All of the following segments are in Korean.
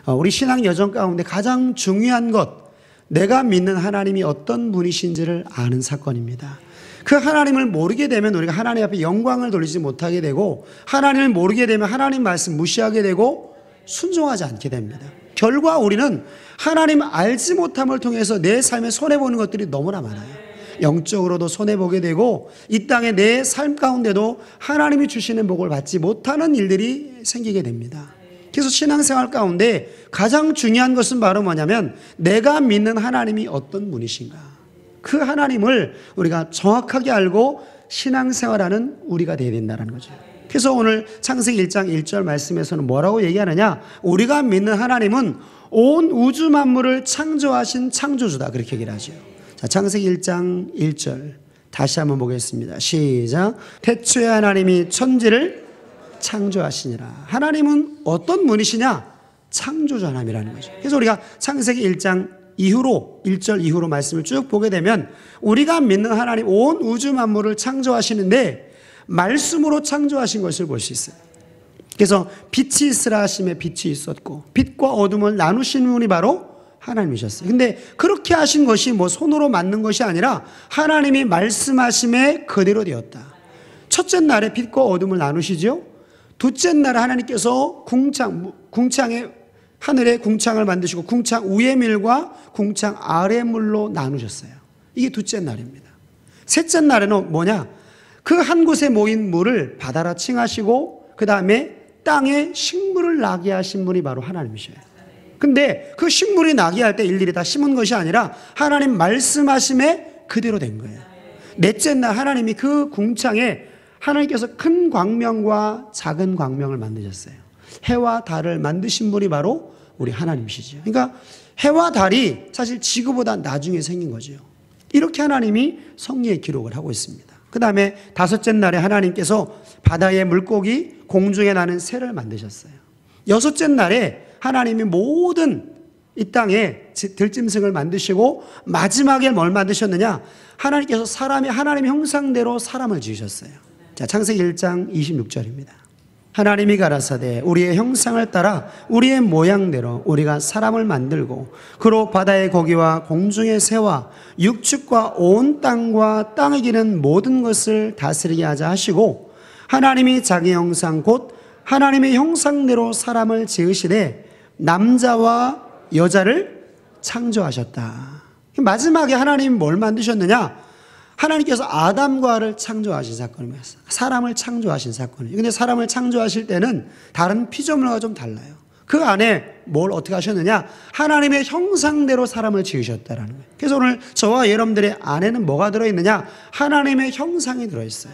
우리 신앙 여정 가운데 가장 중요한 것, 내가 믿는 하나님이 어떤 분이신지를 아는 사건입니다. 그 하나님을 모르게 되면 우리가 하나님 앞에 영광을 돌리지 못하게 되고, 하나님을 모르게 되면 하나님 말씀 무시하게 되고 순종하지 않게 됩니다. 결과 우리는 하나님 알지 못함을 통해서 내 삶에 손해보는 것들이 너무나 많아요. 영적으로도 손해보게 되고, 이 땅에 내 삶 가운데도 하나님이 주시는 복을 받지 못하는 일들이 생기게 됩니다. 그래서 신앙생활 가운데 가장 중요한 것은 바로 뭐냐면, 내가 믿는 하나님이 어떤 분이신가, 그 하나님을 우리가 정확하게 알고 신앙생활하는 우리가 되어야 된다는 거죠. 그래서 오늘 창세기 1장 1절 말씀에서는 뭐라고 얘기하느냐, 우리가 믿는 하나님은 온 우주 만물을 창조하신 창조주다, 그렇게 얘기를 하죠. 자, 창세기 1장 1절 다시 한번 보겠습니다. 시작. 태초에 하나님이 천지를 창조하시니라. 하나님은 어떤 분이시냐? 창조주 하나님이라는 거죠. 그래서 우리가 창세기 1장 이후로, 1절 이후로 말씀을 쭉 보게 되면, 우리가 믿는 하나님 온 우주 만물을 창조하시는데 말씀으로 창조하신 것을 볼 수 있어요. 그래서 빛이 있으라 하심에 빛이 있었고, 빛과 어둠을 나누신 분이 바로 하나님이셨어요. 근데 그렇게 하신 것이 뭐 손으로 만든 것이 아니라 하나님이 말씀하심에 그대로 되었다. 첫째 날에 빛과 어둠을 나누시죠. 둘째 날에 하나님께서 궁창에 하늘에 궁창을 만드시고 궁창 위의 물과 궁창 아래 물로 나누셨어요. 이게 둘째 날입니다. 셋째 날에는 뭐냐? 그 한 곳에 모인 물을 바다라 칭하시고, 그 다음에 땅에 식물을 나게 하신 분이 바로 하나님이셔요. 근데 그 식물이 나게 할 때 일일이 다 심은 것이 아니라 하나님 말씀하심에 그대로 된 거예요. 넷째 날 하나님이 그 궁창에 하나님께서 큰 광명과 작은 광명을 만드셨어요. 해와 달을 만드신 분이 바로 우리 하나님이시죠. 그러니까 해와 달이 사실 지구보다 나중에 생긴 거죠. 이렇게 하나님이 성경에 기록을 하고 있습니다. 그 다음에 다섯째 날에 하나님께서 바다의 물고기, 공중에 나는 새를 만드셨어요. 여섯째 날에 하나님이 모든 이 땅에 들짐승을 만드시고, 마지막에 뭘 만드셨느냐? 하나님께서 하나님의 형상대로 사람을 지으셨어요. 자, 창세기 1장 26절입니다. 하나님이 가라사대 우리의 형상을 따라 우리의 모양대로 우리가 사람을 만들고 그로 바다의 고기와 공중의 새와 육축과 온 땅과 땅에 기는 모든 것을 다스리게 하자 하시고, 하나님이 자기 형상 곧 하나님의 형상대로 사람을 지으시되 남자와 여자를 창조하셨다. 마지막에 하나님이 뭘 만드셨느냐? 하나님께서 아담과 하와를 창조하신 사건입니다. 사람을 창조하신 사건이에요. 근데 사람을 창조하실 때는 다른 피조물과 좀 달라요. 그 안에 뭘 어떻게 하셨느냐? 하나님의 형상대로 사람을 지으셨다라는 거예요. 그래서 오늘 저와 여러분들의 안에는 뭐가 들어있느냐? 하나님의 형상이 들어있어요.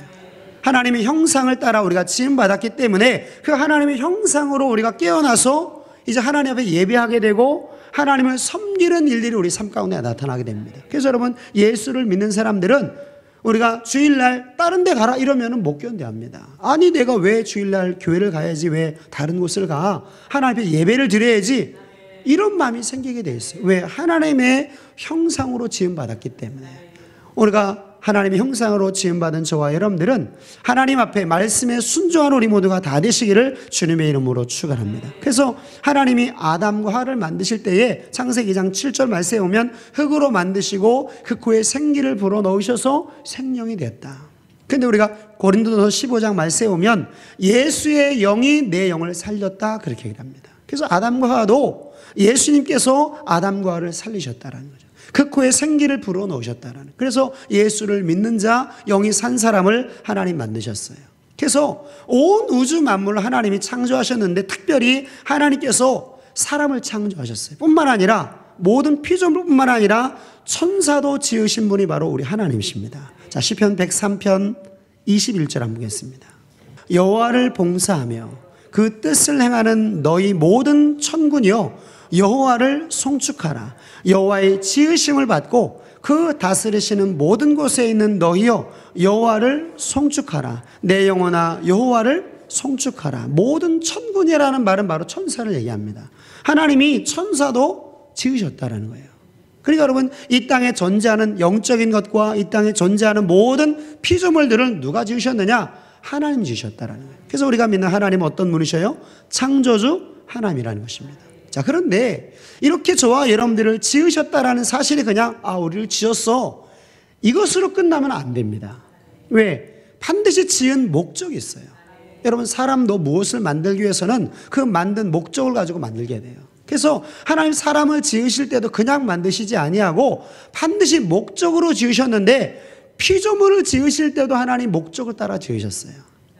하나님의 형상을 따라 우리가 지음받았기 때문에 그 하나님의 형상으로 우리가 깨어나서 이제 하나님 앞에 예배하게 되고 하나님을 섬기는 일들이 우리 삶 가운데 나타나게 됩니다. 그래서 여러분, 예수를 믿는 사람들은 우리가 주일날 다른 데 가라 이러면 못 견뎌합니다. 아니, 내가 왜 주일날 교회를 가야지, 왜 다른 곳을 가? 하나님 앞에 예배를 드려야지, 이런 마음이 생기게 돼 있어요. 왜? 하나님의 형상으로 지음받았기 때문에. 우리가 하나님의 형상으로 지음받은 저와 여러분들은 하나님 앞에 말씀에 순종하는 우리 모두가 다 되시기를 주님의 이름으로 축원합니다. 그래서 하나님이 아담과 하와를 만드실 때에 창세기 2장 7절 말씀에 보면 흙으로 만드시고 그 코에 생기를 불어넣으셔서 생명이 되었다. 그런데 우리가 고린도서 15장 말씀에 보면 예수의 영이 내 영을 살렸다, 그렇게 얘기를 합니다. 그래서 아담과 하와도 예수님께서 아담과 하와를 살리셨다라는 거죠. 그 코에 생기를 불어넣으셨다라는. 그래서 예수를 믿는 자, 영이 산 사람을 하나님 만드셨어요. 그래서 온 우주 만물을 하나님이 창조하셨는데 특별히 하나님께서 사람을 창조하셨어요. 뿐만 아니라 모든 피조물뿐만 아니라 천사도 지으신 분이 바로 우리 하나님이십니다. 자, 시편 103편 21절 한번 보겠습니다. 여호와를 봉사하며 그 뜻을 행하는 너희 모든 천군이여 여호와를 송축하라. 여호와의 지으심을 받고 그 다스리시는 모든 곳에 있는 너희여 여호와를 송축하라. 내 영혼아 여호와를 송축하라. 모든 천군이라는 말은 바로 천사를 얘기합니다. 하나님이 천사도 지으셨다라는 거예요. 그러니까 여러분, 이 땅에 존재하는 영적인 것과 이 땅에 존재하는 모든 피조물들을 누가 지으셨느냐? 하나님 지으셨다라는 거예요. 그래서 우리가 믿는 하나님은 어떤 분이셔요? 창조주 하나님이라는 것입니다. 자, 그런데 이렇게 저와 여러분들을 지으셨다라는 사실이 그냥 우리를 지었어, 이것으로 끝나면 안 됩니다. 왜? 반드시 지은 목적이 있어요. 여러분, 사람도 무엇을 만들기 위해서는 그 만든 목적을 가지고 만들게 돼요. 그래서 하나님 사람을 지으실 때도 그냥 만드시지 아니하고 반드시 목적으로 지으셨는데, 피조물을 지으실 때도 하나님 목적을 따라 지으셨어요.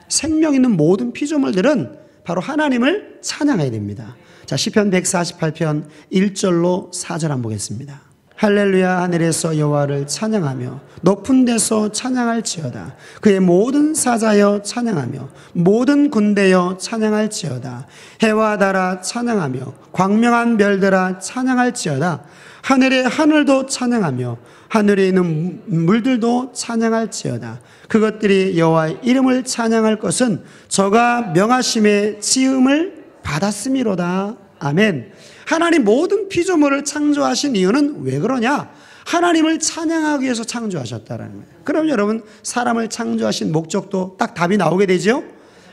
생명 있는 모든 피조물들은 바로 하나님을 찬양해야 됩니다. 자, 시편 148편 1절로 4절 한번 보겠습니다. 할렐루야, 하늘에서 여호와를 찬양하며 높은 데서 찬양할지어다. 그의 모든 사자여 찬양하며 모든 군대여 찬양할지어다. 해와 달아 찬양하며 광명한 별들아 찬양할지어다. 하늘의 하늘도 찬양하며 하늘에 있는 물들도 찬양할지어다. 그것들이 여호와의 이름을 찬양할 것은 저가 명하심의 지음을 받았음이로다. 아멘. 하나님 모든 피조물을 창조하신 이유는 왜 그러냐? 하나님을 찬양하기 위해서 창조하셨다라는 거예요. 그럼 여러분, 사람을 창조하신 목적도 딱 답이 나오게 되죠?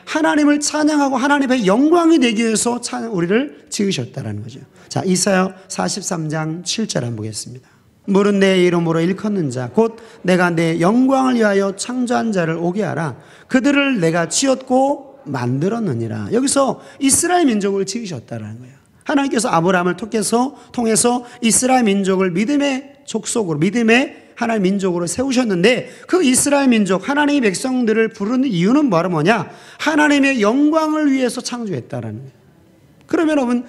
하나님을 찬양하고 하나님의 영광이 되기 위해서 우리를 지으셨다라는 거죠. 자, 이사야 43장 7절 한번 보겠습니다. 물은 내 이름으로 일컫는 자, 곧 내가 내 영광을 위하여 창조한 자를 오게 하라. 그들을 내가 지었고 만들었느니라. 여기서 이스라엘 민족을 지으셨다라는 거예요. 하나님께서 아브라함을 통해서 이스라엘 민족을 믿음의 족속으로, 믿음의 하나님 민족으로 세우셨는데, 그 이스라엘 민족, 하나님의 백성들을 부르는 이유는 바로 뭐냐? 하나님의 영광을 위해서 창조했다라는 거예요. 그러면 여러분,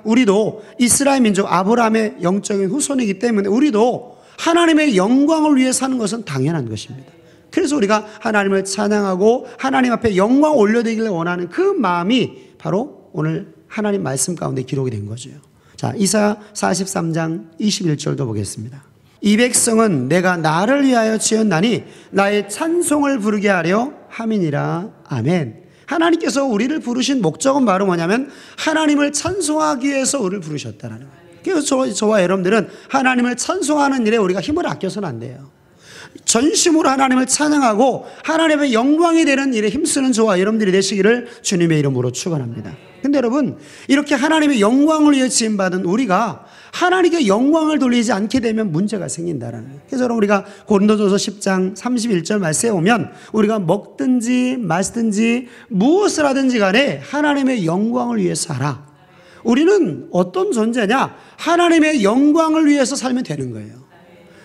우리도 이스라엘 민족 아브라함의 영적인 후손이기 때문에 우리도 하나님의 영광을 위해 사는 것은 당연한 것입니다. 그래서 우리가 하나님을 찬양하고 하나님 앞에 영광 올려드리기를 원하는 그 마음이 바로 오늘 하나님 말씀 가운데 기록이 된 거죠. 자, 이사야 43장 21절도 보겠습니다. 이 백성은 내가 나를 위하여 지었나니 나의 찬송을 부르게 하려 함이니라. 아멘. 하나님께서 우리를 부르신 목적은 바로 뭐냐면 하나님을 찬송하기 위해서 우리를 부르셨다는 거예요. 그래서 저와 여러분들은 하나님을 찬송하는 일에 우리가 힘을 아껴서는 안 돼요. 전심으로 하나님을 찬양하고 하나님의 영광이 되는 일에 힘쓰는 저와 여러분들이 되시기를 주님의 이름으로 축원합니다. 근데 여러분, 이렇게 하나님의 영광을 위해 지음받은 우리가 하나님께 영광을 돌리지 않게 되면 문제가 생긴다라는 거예요. 그래서 여러분, 우리가 고린도전서 10장 31절 말씀에 오면 우리가 먹든지 마시든지 무엇을 하든지 간에 하나님의 영광을 위해서 하라. 우리는 어떤 존재냐? 하나님의 영광을 위해서 살면 되는 거예요.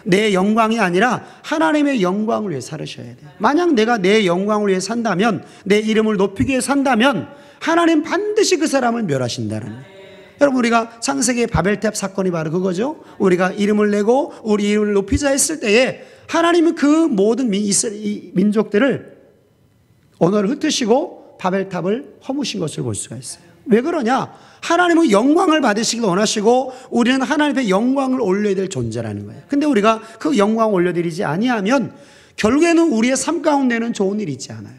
내 영광이 아니라 하나님의 영광을 위해 살으셔야 돼요. 만약 내가 내 영광을 위해 산다면, 내 이름을 높이기 위해 산다면 하나님 반드시 그 사람을 멸하신다는 거예요. 여러분, 우리가 창세기의 바벨탑 사건이 바로 그거죠. 우리가 이름을 내고 우리 이름을 높이자 했을 때에 하나님은 그 모든 민족들을 언어를 흩으시고 바벨탑을 허무신 것을 볼 수가 있어요. 왜 그러냐? 하나님은 영광을 받으시길 원하시고 우리는 하나님의 영광을 올려야 될 존재라는 거예요. 근데 우리가 그 영광을 올려드리지 아니하면 결국에는 우리의 삶 가운데는 좋은 일이 있지 않아요.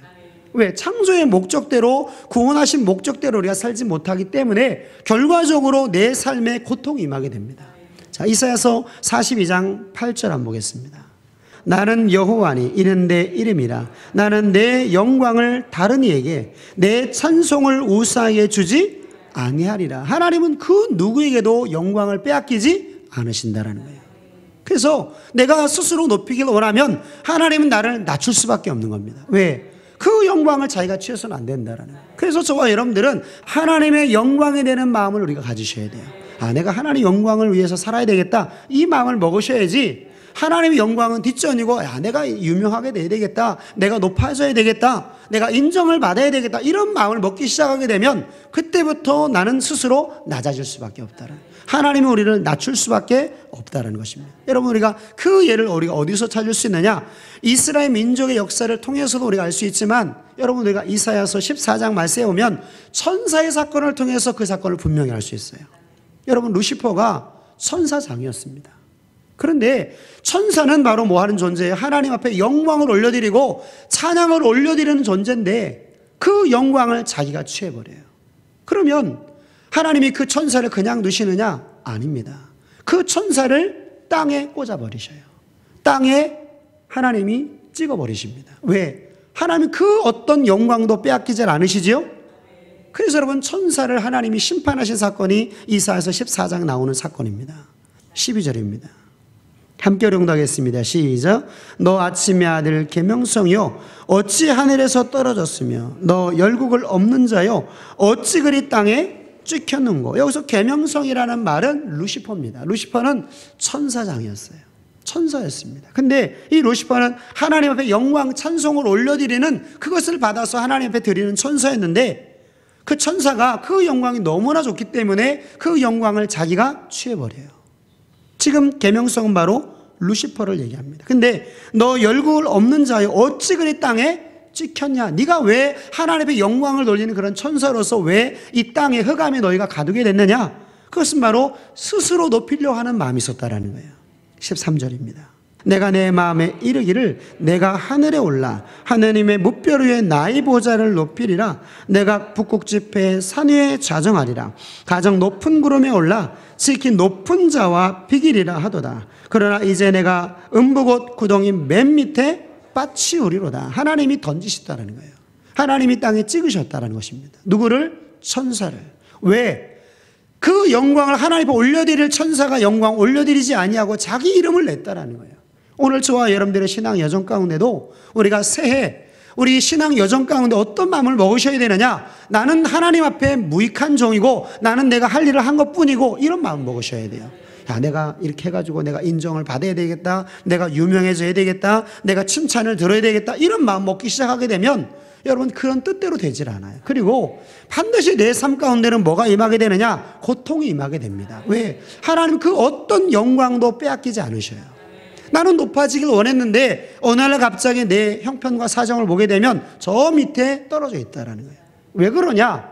왜? 창조의 목적대로, 구원하신 목적대로 우리가 살지 못하기 때문에 결과적으로 내 삶에 고통이 임하게 됩니다. 자, 이사야서 42장 8절 한번 보겠습니다. 나는 여호와니 이는 내 이름이라. 나는 내 영광을 다른 이에게, 내 찬송을 우사에게 주지 아니하리라. 하나님은 그 누구에게도 영광을 빼앗기지 않으신다라는 거예요. 그래서 내가 스스로 높이기를 원하면 하나님은 나를 낮출 수밖에 없는 겁니다. 왜? 그 영광을 자기가 취해서는 안 된다라는 거예요. 그래서 저와 여러분들은 하나님의 영광이 되는 마음을 우리가 가지셔야 돼요. 내가 하나님의 영광을 위해서 살아야 되겠다, 이 마음을 먹으셔야지. 하나님의 영광은 뒷전이고, 내가 유명하게 돼야 되겠다, 내가 높아져야 되겠다, 내가 인정을 받아야 되겠다, 이런 마음을 먹기 시작하게 되면 그때부터 나는 스스로 낮아질 수밖에 없다는, 하나님이 우리를 낮출 수밖에 없다는 것입니다. 여러분, 우리가 그 예를 우리가 어디서 찾을 수 있느냐? 이스라엘 민족의 역사를 통해서도 우리가 알 수 있지만, 여러분, 우리가 이사야서 14장 말씀에 오면 천사의 사건을 통해서 그 사건을 분명히 알 수 있어요. 여러분, 루시퍼가 천사장이었습니다. 그런데 천사는 바로 뭐 하는 존재예요? 하나님 앞에 영광을 올려드리고 찬양을 올려드리는 존재인데 그 영광을 자기가 취해버려요. 그러면 하나님이 그 천사를 그냥 두시느냐? 아닙니다. 그 천사를 땅에 꽂아버리셔요. 땅에 하나님이 찍어버리십니다. 왜? 하나님이 그 어떤 영광도 빼앗기지 않으시지요? 그래서 여러분 천사를 하나님이 심판하신 사건이 이사야서 14장 나오는 사건입니다. 12절입니다. 함께 봉독하겠습니다. 시작. 너 아침의 아들 계명성이요 어찌 하늘에서 떨어졌으며 너 열국을 없는 자요 어찌 그리 땅에 찍혔는고. 여기서 계명성이라는 말은 루시퍼입니다. 루시퍼는 천사장이었어요. 천사였습니다. 근데 이 루시퍼는 하나님 앞에 영광 찬송을 올려드리는 그것을 받아서 하나님 앞에 드리는 천사였는데 그 천사가 그 영광이 너무나 좋기 때문에 그 영광을 자기가 취해버려요. 지금 계명성은 바로 루시퍼를 얘기합니다. 근데 너 열국을 없는 자여 어찌 그리 땅에 찍혔냐. 네가 왜 하나님 앞에 영광을 돌리는 그런 천사로서 왜 이 땅에 흑암에 너희가 가두게 됐느냐. 그것은 바로 스스로 높이려 하는 마음이 있었다라는 거예요. 13절입니다. 내가 내 마음에 이르기를 내가 하늘에 올라 하느님의 뭇별 위에 나의 보좌를 높이리라. 내가 북극 지폐의 산 위에 좌정하리라. 가장 높은 구름에 올라 지극히 높은 자와 비기리라 하도다. 그러나 이제 내가 음부곳 구덩이 맨 밑에 빠치우리로다. 하나님이 던지셨다는 거예요. 하나님이 땅에 찍으셨다는 것입니다. 누구를? 천사를. 왜? 그 영광을 하나님 앞에 올려드릴 천사가 영광 올려드리지 아니하고 자기 이름을 냈다라는 거예요. 오늘 저와 여러분들의 신앙 여정 가운데도 우리가 새해 우리 신앙 여정 가운데 어떤 마음을 먹으셔야 되느냐. 나는 하나님 앞에 무익한 종이고 나는 내가 할 일을 한 것뿐이고 이런 마음을 먹으셔야 돼요. 야, 내가 이렇게 해가지고 내가 인정을 받아야 되겠다. 내가 유명해져야 되겠다. 내가 칭찬을 들어야 되겠다. 이런 마음 먹기 시작하게 되면 여러분 그런 뜻대로 되질 않아요. 그리고 반드시 내 삶 가운데는 뭐가 임하게 되느냐? 고통이 임하게 됩니다. 왜? 하나님 그 어떤 영광도 빼앗기지 않으셔요. 나는 높아지길 원했는데 어느 날 갑자기 내 형편과 사정을 보게 되면 저 밑에 떨어져 있다는 거예요. 왜 그러냐?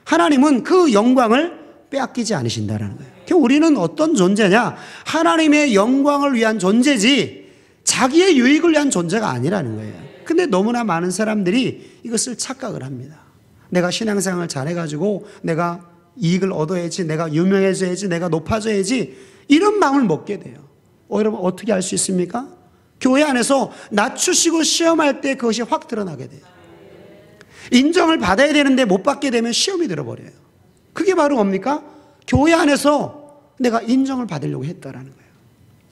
하나님은 그 영광을 빼앗기지 않으신다는 거예요. 우리는 어떤 존재냐? 하나님의 영광을 위한 존재지 자기의 유익을 위한 존재가 아니라는 거예요. 근데 너무나 많은 사람들이 이것을 착각을 합니다. 내가 신앙생활을 잘해가지고 내가 이익을 얻어야지, 내가 유명해져야지, 내가 높아져야지 이런 마음을 먹게 돼요. 여러분 어떻게 알 수 있습니까? 교회 안에서 낮추시고 시험할 때 그것이 확 드러나게 돼요. 인정을 받아야 되는데 못 받게 되면 시험이 들어버려요. 그게 바로 뭡니까? 교회 안에서 내가 인정을 받으려고 했다라는 거예요.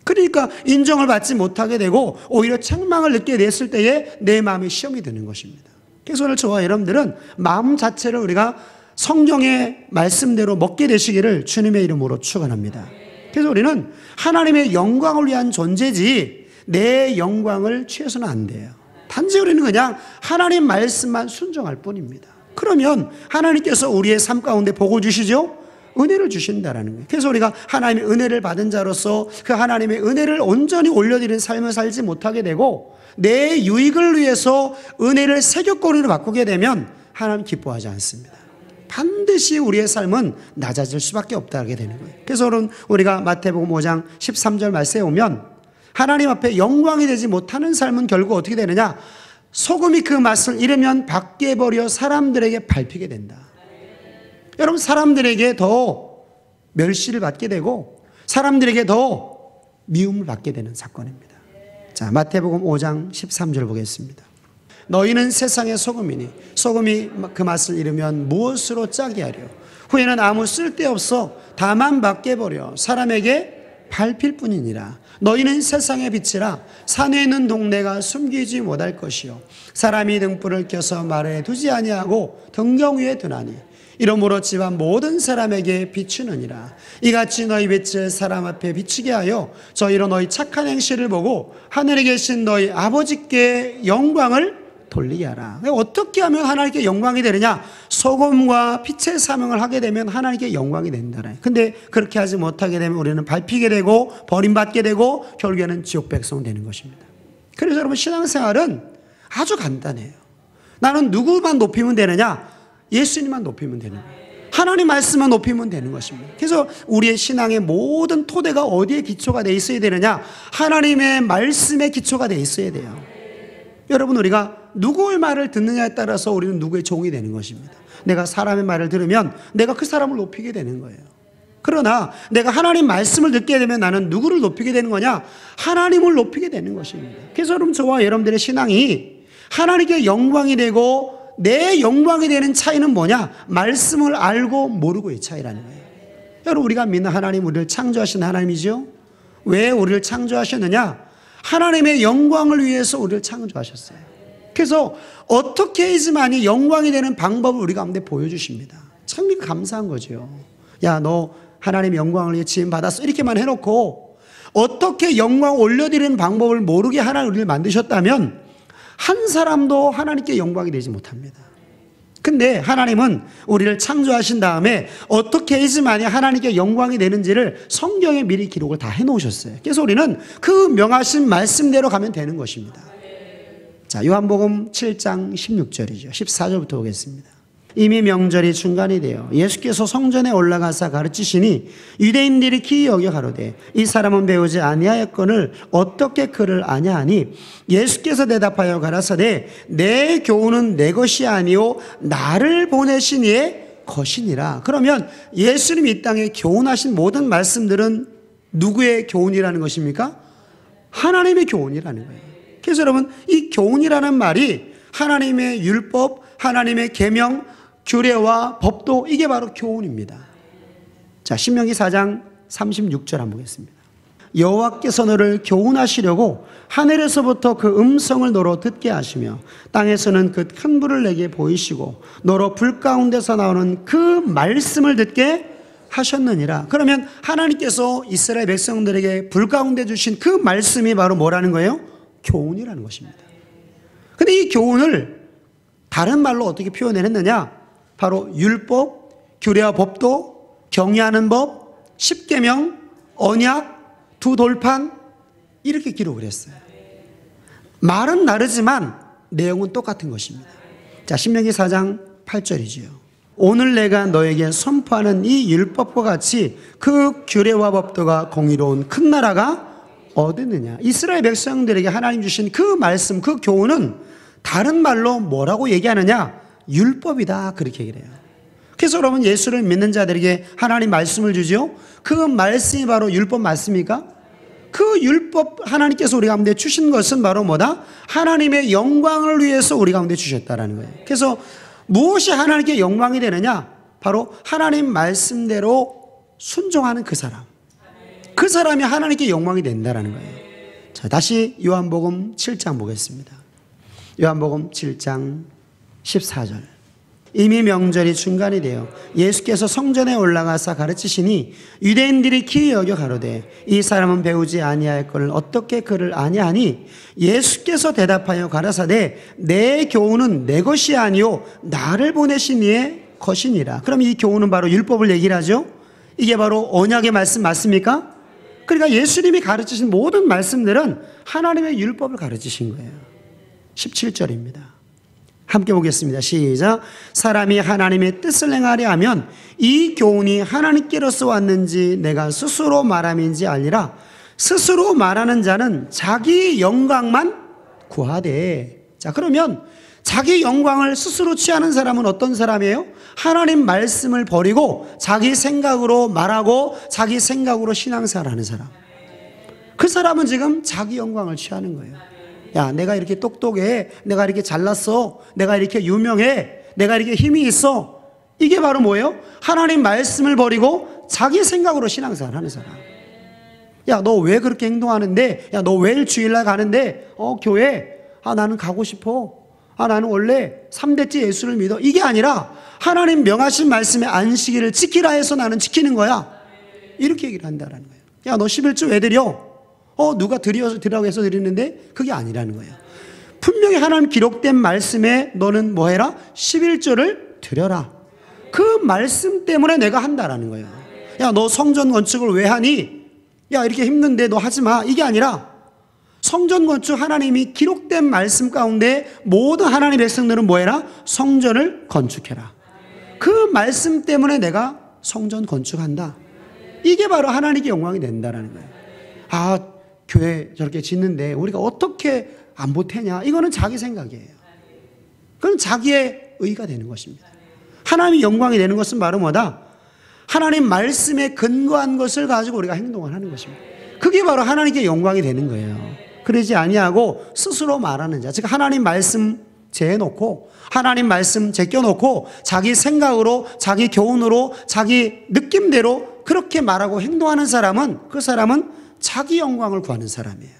그러니까 인정을 받지 못하게 되고 오히려 책망을 느끼게 됐을 때에 내 마음에 시험이 드는 것입니다. 그래서 오늘 저와 여러분들은 마음 자체를 우리가 성경의 말씀대로 먹게 되시기를 주님의 이름으로 축원합니다. 그래서 우리는 하나님의 영광을 위한 존재지 내 영광을 취해서는 안 돼요. 단지 우리는 그냥 하나님 말씀만 순종할 뿐입니다. 그러면 하나님께서 우리의 삶 가운데 복을 주시죠? 은혜를 주신다라는 거예요. 그래서 우리가 하나님의 은혜를 받은 자로서 그 하나님의 은혜를 온전히 올려드리는 삶을 살지 못하게 되고 내 유익을 위해서 은혜를 세격거리로 바꾸게 되면 하나님 기뻐하지 않습니다. 반드시 우리의 삶은 낮아질 수밖에 없다게 되는 거예요. 그래서 오늘 우리가 마태복음 5장 13절 말씀에 오면 하나님 앞에 영광이 되지 못하는 삶은 결국 어떻게 되느냐? 소금이 그 맛을 잃으면 밖에 버려 사람들에게 밟히게 된다. 여러분 사람들에게 더 멸시를 받게 되고 사람들에게 더 미움을 받게 되는 사건입니다. 자, 마태복음 5장 13절 보겠습니다. 너희는 세상의 소금이니 소금이 그 맛을 잃으면 무엇으로 짜게 하려? 후에는 아무 쓸데없어 다만 밖에 버려 사람에게 밟힐 뿐이니라. 너희는 세상의 빛이라 산에 있는 동네가 숨기지 못할 것이요 사람이 등불을 켜서 마루에 두지 아니하고 등경 위에 두나니 이러므로 집안 모든 사람에게 비추느니라. 이같이 너희 빛을 사람 앞에 비추게 하여 저희로 너희 착한 행실을 보고 하늘에 계신 너희 아버지께 영광을 돌리게 하라. 어떻게 하면 하나님께 영광이 되느냐? 소금과 빛의 사명을 하게 되면 하나님께 영광이 된다. 근데 그렇게 하지 못하게 되면 우리는 밟히게 되고 버림받게 되고 결국에는 지옥 백성 되는 것입니다. 그래서 여러분 신앙생활은 아주 간단해요. 나는 누구만 높이면 되느냐? 예수님만 높이면 되는 거예요. 하나님 말씀만 높이면 되는 것입니다. 그래서 우리의 신앙의 모든 토대가 어디에 기초가 되어 있어야 되느냐? 하나님의 말씀에 기초가 되어 있어야 돼요. 여러분 우리가 누구의 말을 듣느냐에 따라서 우리는 누구의 종이 되는 것입니다. 내가 사람의 말을 들으면 내가 그 사람을 높이게 되는 거예요. 그러나 내가 하나님 말씀을 듣게 되면 나는 누구를 높이게 되는 거냐? 하나님을 높이게 되는 것입니다. 그래서 여러분 저와 여러분들의 신앙이 하나님께 영광이 되고 내 영광이 되는 차이는 뭐냐? 말씀을 알고 모르고의 차이라는 거예요. 여러분, 우리가 믿는 하나님, 우리를 창조하신 하나님이죠. 왜 우리를 창조하셨느냐? 하나님의 영광을 위해서 우리를 창조하셨어요. 그래서 어떻게 해야지만이 영광이 되는 방법을 우리 가운데 보여주십니다. 참 감사한 거죠. 야, 너 하나님의 영광을 위해 지음 받았어, 이렇게만 해놓고 어떻게 영광 올려드리는 방법을 모르게 하나님 우리를 만드셨다면 한 사람도 하나님께 영광이 되지 못합니다. 근데 하나님은 우리를 창조하신 다음에 어떻게 해야지만이 하나님께 영광이 되는지를 성경에 미리 기록을 다 해놓으셨어요. 그래서 우리는 그 명하신 말씀대로 가면 되는 것입니다. 자, 요한복음 7장 16절이죠. 14절부터 보겠습니다. 이미 명절이 중간이 되어 예수께서 성전에 올라가사 가르치시니 유대인들이 기이 여겨 가로되 이 사람은 배우지 아니하였거늘 어떻게 그를 아냐 하니 예수께서 대답하여 가라사대 내 교훈은 내 것이 아니요 나를 보내신 이의 것이니라. 그러면 예수님이 이 땅에 교훈하신 모든 말씀들은 누구의 교훈이라는 것입니까? 하나님의 교훈이라는 거예요. 그래서 여러분, 이 교훈이라는 말이 하나님의 율법, 하나님의 계명, 규례와 법도, 이게 바로 교훈입니다. 자, 신명기 4장 36절 한번 보겠습니다. 여호와께서 너를 교훈하시려고 하늘에서부터 그 음성을 너로 듣게 하시며 땅에서는 그 큰 불을 내게 보이시고 너로 불 가운데서 나오는 그 말씀을 듣게 하셨느니라. 그러면 하나님께서 이스라엘 백성들에게 불 가운데 주신 그 말씀이 바로 뭐라는 거예요? 교훈이라는 것입니다. 근데 이 교훈을 다른 말로 어떻게 표현했느냐? 바로 율법, 규례와 법도, 경외하는 법, 십계명, 언약, 두 돌판, 이렇게 기록을 했어요. 말은 다르지만 내용은 똑같은 것입니다. 자, 신명기 4장 8절이지요. 오늘 내가 너에게 선포하는 이 율법과 같이 그 규례와 법도가 공의로운 큰 나라가 어딨느냐. 이스라엘 백성들에게 하나님 주신 그 말씀, 그 교훈은 다른 말로 뭐라고 얘기하느냐? 율법이다, 그렇게 얘기를 해요. 그래서 여러분, 예수를 믿는 자들에게 하나님 말씀을 주죠. 그 말씀이 바로 율법 맞습니까? 그 율법 하나님께서 우리 가운데 주신 것은 바로 뭐다? 하나님의 영광을 위해서 우리 가운데 주셨다라는 거예요. 그래서 무엇이 하나님께 영광이 되느냐? 바로 하나님 말씀대로 순종하는 그 사람. 그 사람이 하나님께 영광이 된다라는 거예요. 자, 다시 요한복음 7장 보겠습니다. 요한복음 7장 14절. 이미 명절이 중간이 되어 예수께서 성전에 올라가사 가르치시니 유대인들이 기이 여겨 가로되 이 사람은 배우지 아니하였거늘 어떻게 그를 아냐하니 예수께서 대답하여 가라사대 내 교훈은 내 것이 아니요 나를 보내신 이의 것이니라. 그럼 이 교훈은 바로 율법을 얘기를 하죠. 이게 바로 언약의 말씀 맞습니까? 그러니까 예수님이 가르치신 모든 말씀들은 하나님의 율법을 가르치신 거예요. 17절입니다. 함께 보겠습니다. 시작. 사람이 하나님의 뜻을 행하려 하면 이 교훈이 하나님께로서 왔는지 내가 스스로 말함인지 알리라. 스스로 말하는 자는 자기 영광만 구하되. 자, 그러면 자기 영광을 스스로 취하는 사람은 어떤 사람이에요? 하나님 말씀을 버리고 자기 생각으로 말하고 자기 생각으로 신앙생활하는 사람. 그 사람은 지금 자기 영광을 취하는 거예요. 야, 내가 이렇게 똑똑해, 내가 이렇게 잘났어, 내가 이렇게 유명해, 내가 이렇게 힘이 있어. 이게 바로 뭐예요? 하나님 말씀을 버리고 자기 생각으로 신앙생활하는 사람. 야, 너 왜 그렇게 행동하는데? 야, 너 왜 일주일날 가는데? 교회? 나는 가고 싶어. 나는 원래 3대째 예수를 믿어. 이게 아니라 하나님 명하신 말씀의 안식일을 지키라 해서 나는 지키는 거야. 이렇게 얘기를 한다는 거예요. 야, 너 11조 왜 드려? 누가 드리라고 해서 드리는데 그게 아니라는 거예요. 분명히 하나님 기록된 말씀에 너는 뭐 해라? 11조를 드려라. 그 말씀 때문에 내가 한다라는 거예요. 야, 너 성전 건축을 왜 하니? 야, 이렇게 힘든데 너 하지 마. 이게 아니라 성전 건축 하나님이 기록된 말씀 가운데 모든 하나님의 백성들은 뭐 해라? 성전을 건축해라. 그 말씀 때문에 내가 성전 건축한다. 이게 바로 하나님께 영광이 된다라는 거예요. 교회 저렇게 짓는데 우리가 어떻게 안 보태냐? 이거는 자기 생각이에요. 그건 자기의 의가 되는 것입니다. 하나님의 영광이 되는 것은 바로 뭐다? 하나님 말씀에 근거한 것을 가지고 우리가 행동을 하는 것입니다. 그게 바로 하나님께 영광이 되는 거예요. 그러지 아니하고 스스로 말하는 자, 즉 하나님 말씀 제해놓고 하나님 말씀 제껴놓고 자기 생각으로 자기 교훈으로 자기 느낌대로 그렇게 말하고 행동하는 사람은 그 사람은 자기 영광을 구하는 사람이에요.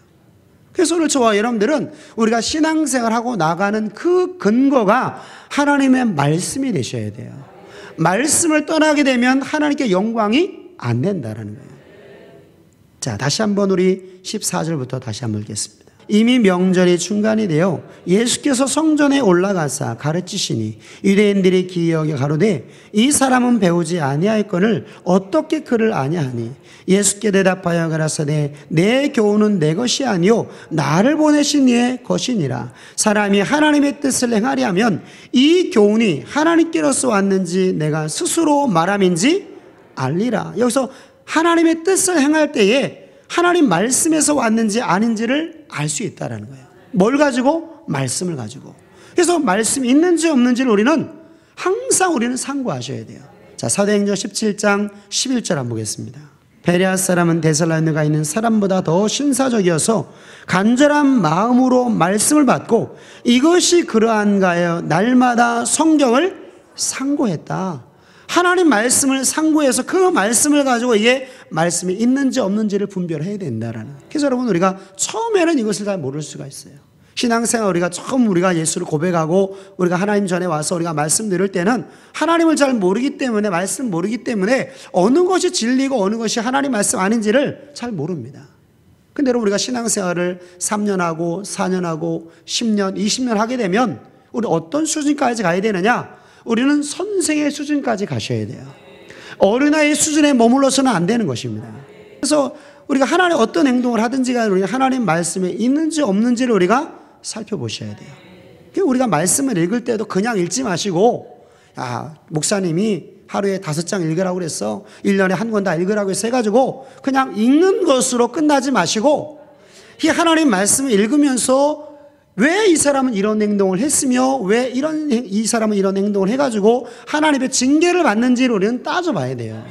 그래서 오늘 저와 여러분들은 우리가 신앙생활하고 나가는 그 근거가 하나님의 말씀이 되셔야 돼요. 말씀을 떠나게 되면 하나님께 영광이 안 된다라는 거예요. 자, 다시 한번 우리 14절부터 다시 한번 읽겠습니다. 이미 명절이 중간이 되어 예수께서 성전에 올라가사 가르치시니 유대인들이 기이하게 가로되 이 사람은 배우지 아니하였거늘 어떻게 그를 아냐하니 예수께 대답하여 가라사대 내 교훈은 내 것이 아니요 나를 보내신 이의 것이니라. 사람이 하나님의 뜻을 행하려면 이 교훈이 하나님께로서 왔는지 내가 스스로 말함인지 알리라. 여기서 하나님의 뜻을 행할 때에 하나님 말씀에서 왔는지 아닌지를 알 수 있다는 거예요. 뭘 가지고? 말씀을 가지고. 그래서 말씀이 있는지 없는지를 우리는 항상 상고하셔야 돼요. 자, 사도행전 17장 11절 한번 보겠습니다. 베레아 사람은 데살로니가에 있는 사람보다 더 신사적이어서 간절한 마음으로 말씀을 받고 이것이 그러한가 하여 날마다 성경을 상고했다. 하나님 말씀을 상고해서 그 말씀을 가지고 이게 말씀이 있는지 없는지를 분별해야 된다라는. 그래서 여러분 우리가 처음에는 이것을 잘 모를 수가 있어요. 신앙생활 우리가 예수를 고백하고 우리가 하나님 전에 와서 우리가 말씀 들을 때는 하나님을 잘 모르기 때문에 말씀 모르기 때문에 어느 것이 진리고 어느 것이 하나님 말씀 아닌지를 잘 모릅니다. 근데 여러분 우리가 신앙생활을 3년 하고 4년 하고 10년 20년 하게 되면 우리 어떤 수준까지 가야 되느냐? 우리는 선생의 수준까지 가셔야 돼요. 어린아이 수준에 머물러서는 안 되는 것입니다. 그래서 우리가 하나님 어떤 행동을 하든지 간에 우리가 하나님 말씀에 있는지 없는지를 우리가 살펴보셔야 돼요. 우리가 말씀을 읽을 때도 그냥 읽지 마시고 목사님이 하루에 5장 읽으라고 그랬어 1년에 한 권 다 읽으라고 해서 해가지고 그냥 읽는 것으로 끝나지 마시고 이 하나님 말씀을 읽으면서 왜 이 사람은 이런 행동을 했으며 왜 이 사람은 이런 행동을 해가지고 하나님의 징계를 받는지를 우리는 따져봐야 돼요.